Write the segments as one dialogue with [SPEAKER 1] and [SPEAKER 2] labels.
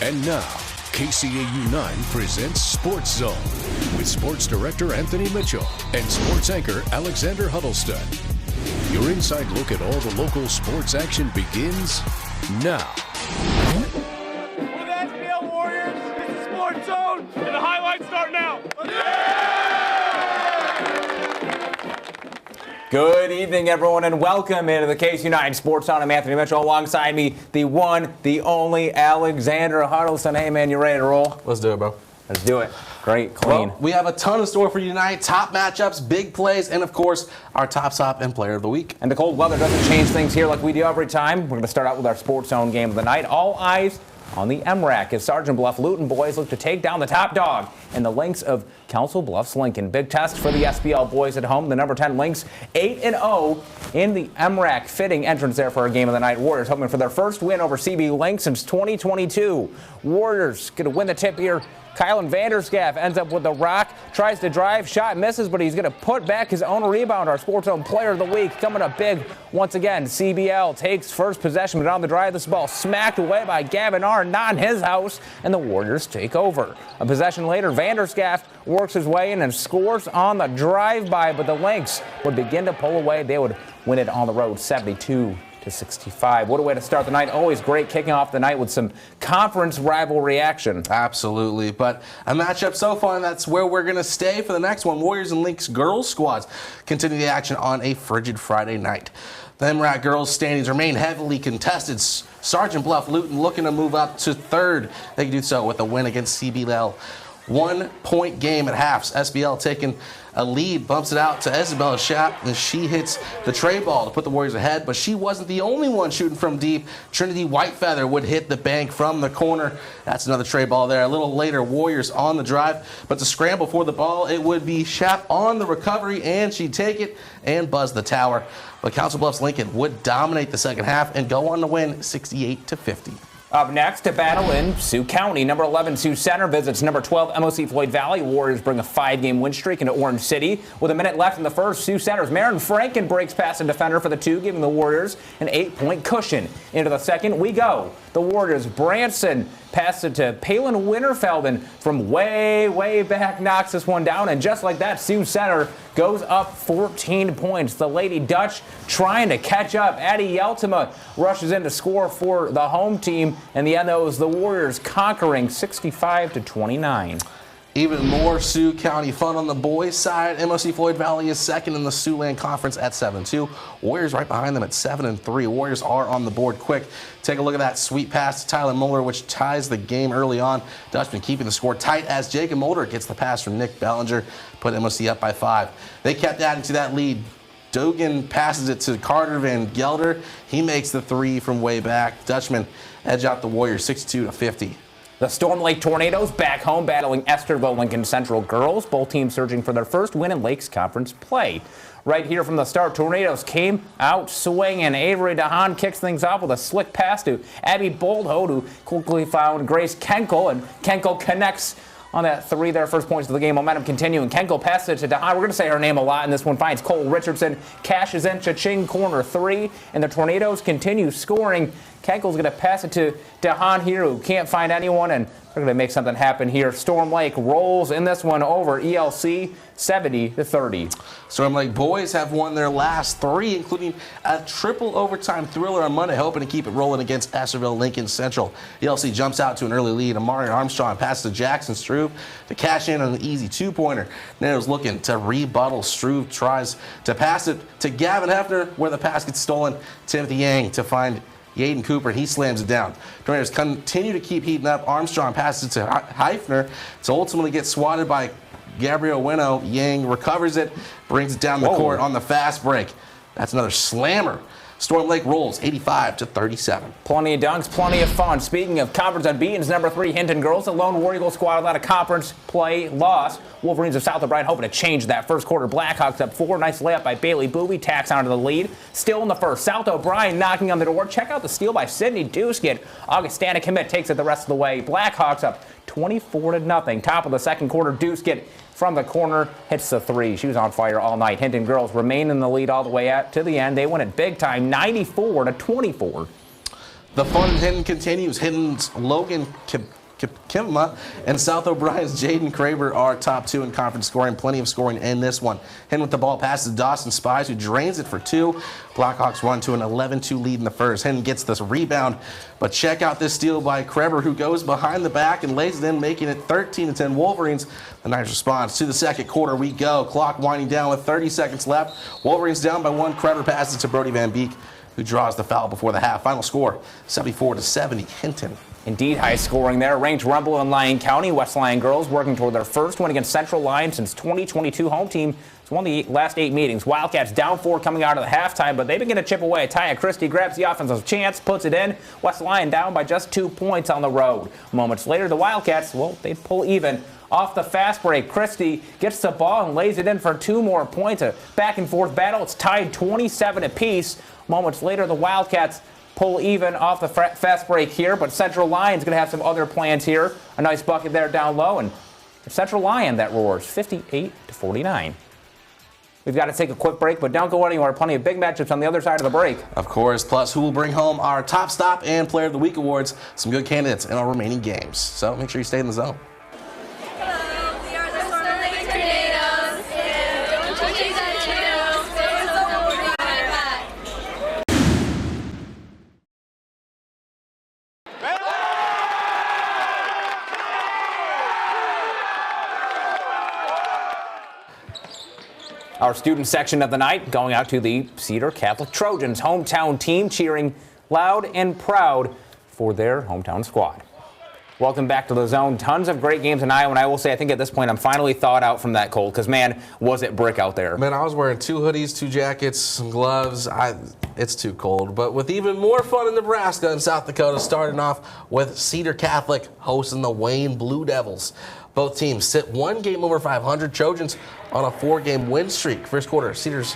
[SPEAKER 1] And now, KCAU 9 presents SportsZone with Sports Director Anthony Mitchell and Sports Anchor Alexander Huddleston. Your inside look at all the local sports action begins now.
[SPEAKER 2] For the SBL Warriors, this is SportsZone, and the highlights start now.
[SPEAKER 3] Good evening, everyone, and welcome into the KCAU 9 SportsZone. I'm Anthony Mitchell. Alongside me, the one, the only Alexander Huddleston. Hey, man, you ready to roll?
[SPEAKER 4] Let's do it, bro.
[SPEAKER 3] Let's do it. Great, clean.
[SPEAKER 4] Well, we have a ton in store for you tonight. Top matchups, big plays, and, of course, our top stop and player of the week.
[SPEAKER 3] And the cold weather doesn't change things here like we do every time. We're going to start out with our SportsZone game of the night. All eyes on the MRAC as Sergeant Bluff Luton boys look to take down the top dog in the Lynx of Council Bluffs Lincoln. Big test for the SBL boys at home. The number 10 Lynx 8-0 in the MRAC. Fitting entrance there for our game of the night. Warriors hoping for their first win over CB Lynx since 2022. Warriors going to win the tip here. Kylan Vanderschaff ends up with the rock, tries to drive, shot misses, but he's going to put back his own rebound. Our SportsZone player of the week coming up big once again. CBL takes first possession, but on the drive, this ball smacked away by Gavin R, not in his house, and the Warriors take over. A possession later, Vanderschaff works his way in and scores on the drive-by, but the Lynx would begin to pull away. They would win it on the road, 72-65. What a way to start the night. Always great kicking off the night with some conference rivalry action.
[SPEAKER 4] Absolutely. But a matchup so far, and that's where we're going to stay for the next one. Warriors and Lynx girls squads continue the action on a frigid Friday night. The MRAC girls standings remain heavily contested. Sergeant Bluff Luton looking to move up to third. They can do so with a win against CBL. 1 point game at halves. SBL taking a lead, bumps it out to Isabella Schapp, and she hits the tray ball to put the Warriors ahead, but she wasn't the only one shooting from deep. Trinity Whitefeather would hit the bank from the corner. That's another tray ball there. A little later, Warriors on the drive, but to scramble for the ball, it would be Schapp on the recovery, and she'd take it and buzz the tower. But Council Bluffs Lincoln would dominate the second half and go on to win 68-50.
[SPEAKER 3] Up next, to battle in Sioux County. Number 11 Sioux Center visits number 12 MOC Floyd Valley. Warriors bring a 5-game win streak into Orange City. With a minute left in the first, Sioux Center's Marin Franken breaks past a defender for the 2, giving the Warriors an 8-point cushion. Into the second we go. The Warriors' Branson passes it to Palin Winterfelden from way back, knocks this one down, and just like that, Sioux Center goes up 14 points. The Lady Dutch trying to catch up. Addie Yeltima rushes in to score for the home team. In the end, though, it was the Warriors conquering 65-29.
[SPEAKER 4] Even more Sioux County fun on the boys' side. MOC Floyd Valley is second in the Siouxland Conference at 7-2. Warriors right behind them at 7-3. Warriors are on the board quick. Take a look at that sweet pass to Tyler Moeller, which ties the game early on. Dutchman keeping the score tight as Jacob Mulder gets the pass from Nick Bellinger, put MOC up by 5. They kept adding to that lead. Dogan passes it to Carter Van Gelder. He makes the 3 from way back. Dutchman edge out the Warriors 62-50.
[SPEAKER 3] The Storm Lake Tornadoes back home battling Esterville Lincoln Central girls. Both teams searching for their first win in Lakes Conference play. Right here from the start, Tornadoes came out swinging. Avery DeHaan kicks things off with a slick pass to Abby Boldhoed, who quickly found Grace Kenkel, and Kenkel connects on that 3 there. First points of the game. Momentum continuing. Kenkel passes it to DeHaan. We're going to say her name a lot in this one. Finds Cole Richardson. Cashes in. Cha-ching, corner 3. And the Tornadoes continue scoring. Kenkel's going to pass it to DeHaan here, who can't find anyone, and they're going to make something happen here. Storm Lake rolls in this one over ELC 70-30.
[SPEAKER 4] Storm Lake boys have won their last 3, including a triple overtime thriller on Monday, hoping to keep it rolling against Esterville Lincoln Central. ELC jumps out to an early lead. Amari Armstrong passes to Jackson Struve to cash in on an easy 2-pointer. Naro's looking to rebuttal. Struve tries to pass it to Gavin Hefner, where the pass gets stolen. Timothy Yang to find Yaden Cooper, and he slams it down. Tornadoes continue to keep heating up. Armstrong passes it to Heifner to ultimately get swatted by Gabrielle Winnow. Yang recovers it, brings it down the court on the fast break. That's another slammer. Storm Lake rolls 85-37.
[SPEAKER 3] Plenty of dunks, plenty of fun. Speaking of conference unbeaten, number 3 Hinton girls, the lone War Eagle squad without a conference play loss. Wolverines of South O'Brien hoping to change that. First quarter, Blackhawks up 4. Nice layup by Bailey Booby, tacks onto the lead. Still in the first, South O'Brien knocking on the door. Check out the steal by Sydney Duskett. Augustana Commit takes it the rest of the way. Blackhawks up 24-0. Top of the second quarter, Duskett from the corner hits the 3. She was on fire all night. Hinton girls remain in the lead all the way out to the end. They win it big time, 94-24.
[SPEAKER 4] The fun in Hinton continues. Hinton's Logan Kimma and South O'Brien's Jaden Kraber are top 2 in conference scoring. Plenty of scoring in this one. Hinton with the ball passes to Dawson Spies, who drains it for 2. Blackhawks run to an 11-2 lead in the first. Hinton gets this rebound, but check out this steal by Kraber, who goes behind the back and lays it in, making it 13-10 Wolverines. The Knights response. To the second quarter we go. Clock winding down with 30 seconds left. Wolverines down by 1. Kraber passes to Brody Van Beek, who draws the foul before the half. Final score, 74-70, Hinton.
[SPEAKER 3] Indeed, high scoring there. Ranked Rumble in Lyon County. West Lyon girls working toward their first win against Central Lyon since 2022. Home team has won the last 8 meetings. Wildcats down 4 coming out of the halftime, but they begin to chip away. Taya Christie grabs the offensive chance, puts it in. West Lyon down by just 2 points on the road. Moments later, the Wildcats, well, they pull even off the fast break. Christie gets the ball and lays it in for 2 more points. A back and forth battle. It's tied 27 apiece. Moments later, the Wildcats pull even off the fast break here, but Central Lyon's going to have some other plans here. A nice bucket there down low, and Central Lyon that roars 58-49. We've got to take a quick break, but don't go anywhere. Plenty of big matchups on the other side of the break.
[SPEAKER 4] Of course, plus who will bring home our Top Stop and Player of the Week awards. Some good candidates in our remaining games. So make sure you stay in the zone.
[SPEAKER 3] Our student section of the night going out to the Cedar Catholic Trojans hometown team, cheering loud and proud for their hometown squad. Welcome back to the zone. Tons of great games in Iowa, and I will say I think at this point I'm finally thawed out from that cold because, man, was it brick out there.
[SPEAKER 4] Man, I was wearing 2 hoodies, 2 jackets, some gloves. It's too cold. But with even more fun in Nebraska and South Dakota, starting off with Cedar Catholic hosting the Wayne Blue Devils. Both teams sit 1 game over 500. Trojans on a 4-game win streak. First quarter, Cedar's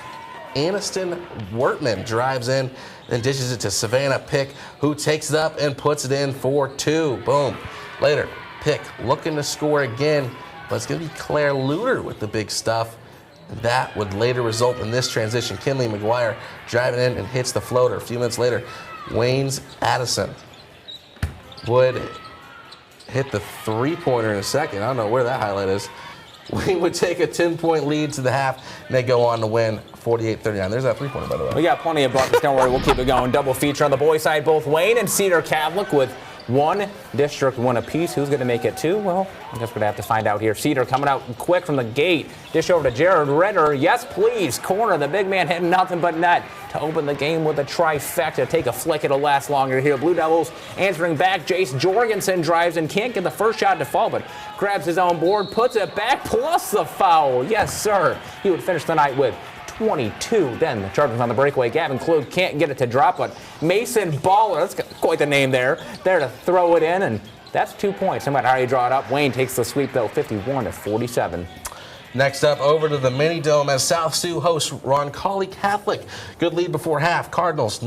[SPEAKER 4] Aniston Wortman drives in and dishes it to Savannah Pick, who takes it up and puts it in for 2. Boom. Later, Pick looking to score again, but it's going to be Claire Luter with the big stuff. That would later result in this transition. Kinley McGuire driving in and hits the floater. A few minutes later, Wayne's Addison would hit the 3-pointer in a second. I don't know where that highlight is. Wayne would take a 10-point lead to the half, and they go on to win 48-39. There's that 3-pointer, by the way.
[SPEAKER 3] We got plenty of buckets. Don't worry, we'll keep it going. Double feature on the boys' side. Both Wayne and Cedar Catholic with 1 district 1 apiece. Who's going to make it 2? Well, I guess we're going to have to find out here. Cedar coming out quick from the gate. Dish over to Jared Ritter. Yes, please. Corner. The big man hitting nothing but net to open the game with a trifecta. Take a flick. It'll last longer here. Blue Devils answering back. Jace Jorgensen drives and can't get the first shot to fall, but grabs his own board, puts it back, plus the foul. Yes, sir. He would finish the night with 22. Then the Chargers on the breakaway. Gavin Klug can't get it to drop, but Mason Baller, that's quite the name there to throw it in, and that's 2 points. No matter how you draw it up, Wayne takes the sweep, though, 51-47.
[SPEAKER 4] Next up, over to the Mini Dome as South Sioux hosts Roncalli Catholic. Good lead before half. Cardinals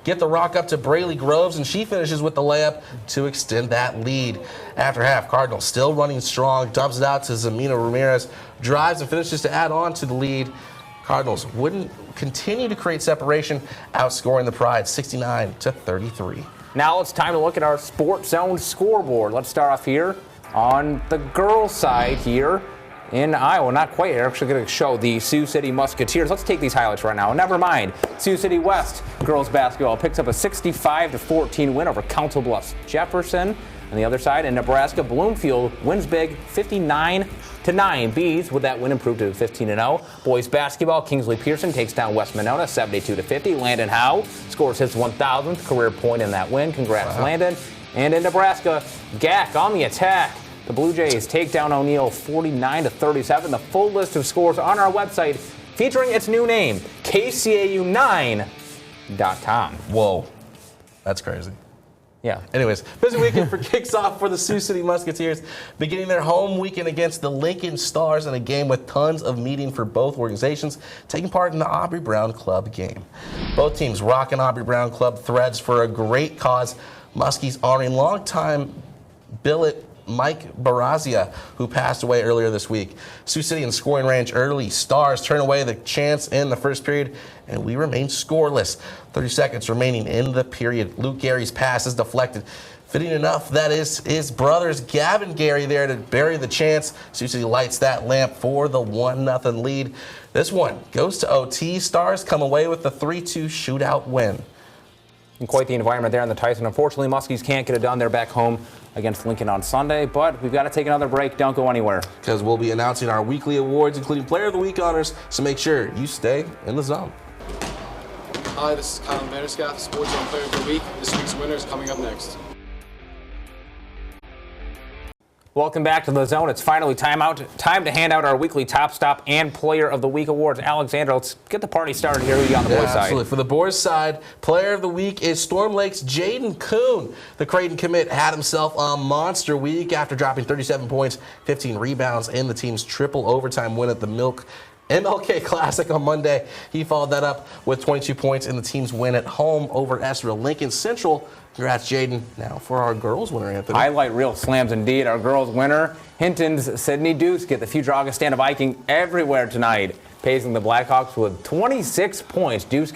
[SPEAKER 4] get the rock up to Braley Groves, and she finishes with the layup to extend that lead. After half, Cardinals still running strong, dumps it out to Zamina Ramirez, drives and finishes to add on to the lead. Cardinals wouldn't continue to create separation, outscoring the Pride 69-33.
[SPEAKER 3] Now it's time to look at our Sports Zone scoreboard. Let's start off here on the girls' side here in Iowa. Not quite. They're actually going to show the Sioux City Musketeers. Let's take these highlights right now. Never mind. Sioux City West girls basketball picks up a 65-14 win over Council Bluffs. Jefferson on the other side in Nebraska, Bloomfield wins big 59-9. Bees with that win improved to 15-0. Boys basketball, Kingsley Pearson takes down West Monona 72-50. Landon Howe scores his 1,000th career point in that win. Congrats, Landon. And in Nebraska, GAC on the attack. The Blue Jays take down O'Neill 49-37. The full list of scores on our website featuring its new name, KCAU9.com.
[SPEAKER 4] Whoa, that's crazy.
[SPEAKER 3] Yeah.
[SPEAKER 4] Anyways, busy weekend for kicks off for the Sioux City Musketeers, beginning their home weekend against the Lincoln Stars in a game with tons of meeting for both organizations, taking part in the Aubrey Brown Club game. Both teams rocking Aubrey Brown Club threads for a great cause. Muskies honoring longtime billet Mike Barazia, who passed away earlier this week. Sioux City in scoring range early. Stars turn away the chance in the first period, and we remain scoreless. 30 seconds remaining in the period. Luke Gary's pass is deflected. Fitting enough, that is his brother's Gavin Gary there to bury the chance. Sioux City lights that lamp for the 1-0 lead. This one goes to OT. Stars come away with the 3-2 shootout win.
[SPEAKER 3] And quite the environment there in the Tyson. Unfortunately, Muskies can't get it done. They're back home against Lincoln on Sunday, but we've got to take another break. Don't go anywhere.
[SPEAKER 4] Because we'll be announcing our weekly awards, including Player of the Week honors, so make sure you stay in the zone.
[SPEAKER 5] Hi, this is Kyle Vanderscath, SportsZone Player of the Week. This week's winner is coming up next.
[SPEAKER 3] Welcome back to the Zone. It's finally time to hand out our weekly Top Stop and Player of the Week awards. Alexander, let's get the party started here. Who you got on the boys' side?
[SPEAKER 4] Absolutely. For the boys' side, Player of the Week is Storm Lake's Jaden Kuhn. The Creighton commit had himself a monster week after dropping 37 points, 15 rebounds in the team's triple overtime win at the MLK Classic on Monday. He followed that up with 22 points in the team's win at home over Estherville Lincoln Central. Congrats, Jaden. Now for our girls' winner, Anthony.
[SPEAKER 3] Highlight reel slams indeed. Our girls' winner, Hinton's Sydney Deuce, get the Fudraga Viking everywhere tonight, pacing the Blackhawks with 26 points. Deuce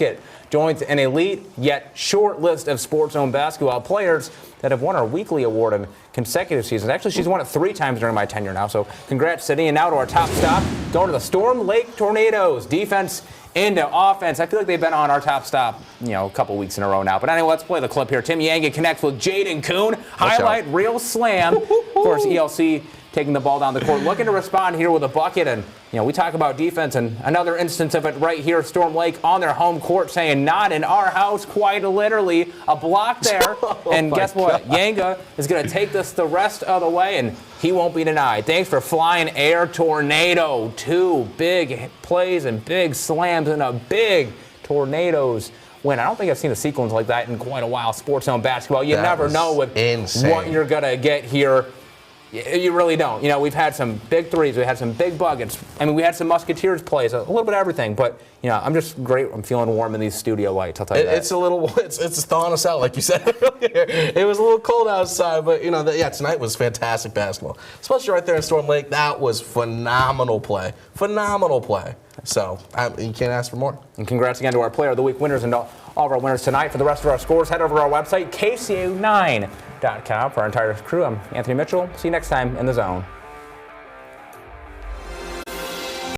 [SPEAKER 3] joins an elite yet short list of SportsZone basketball players that have won our weekly award in consecutive seasons. Actually, she's won it 3 times during my tenure now, so congrats, Sydney. And now to our top stop, going to the Storm Lake Tornadoes. Defense into offense. I feel like they've been on our top stop, a couple weeks in a row now. But anyway, let's play the clip here. Tim Yanga connects with Jaden Kuhn. Highlight reel slam. Of course, ELC taking the ball down the court, looking to respond here with a bucket. And, we talk about defense, and another instance of it right here. Storm Lake on their home court saying, not in our house, quite literally. A block there. And guess what? Yanga is going to take this the rest of the way, and he won't be denied. Thanks for Flying Air Tornado. 2 big plays and big slams and a big Tornadoes win. I don't think I've seen a sequence like that in quite a while. SportsZone basketball. You never know with what you're going to get here. You really don't. We've had some big threes. We had some big buckets. I mean, we had some Musketeers plays, a little bit of everything. But, I'm just great. I'm feeling warm in these studio lights. I'll tell you that.
[SPEAKER 4] It's thawing us out, like you said earlier. It was a little cold outside, but, tonight was fantastic basketball. Especially right there in Storm Lake. That was phenomenal play. Phenomenal play. So, you can't ask for more.
[SPEAKER 3] And congrats again to our Player of the Week winners and all of our winners tonight. For the rest of our scores, head over to our website, KCAU9.com. For our entire crew, I'm Anthony Mitchell. See you next time in the Zone.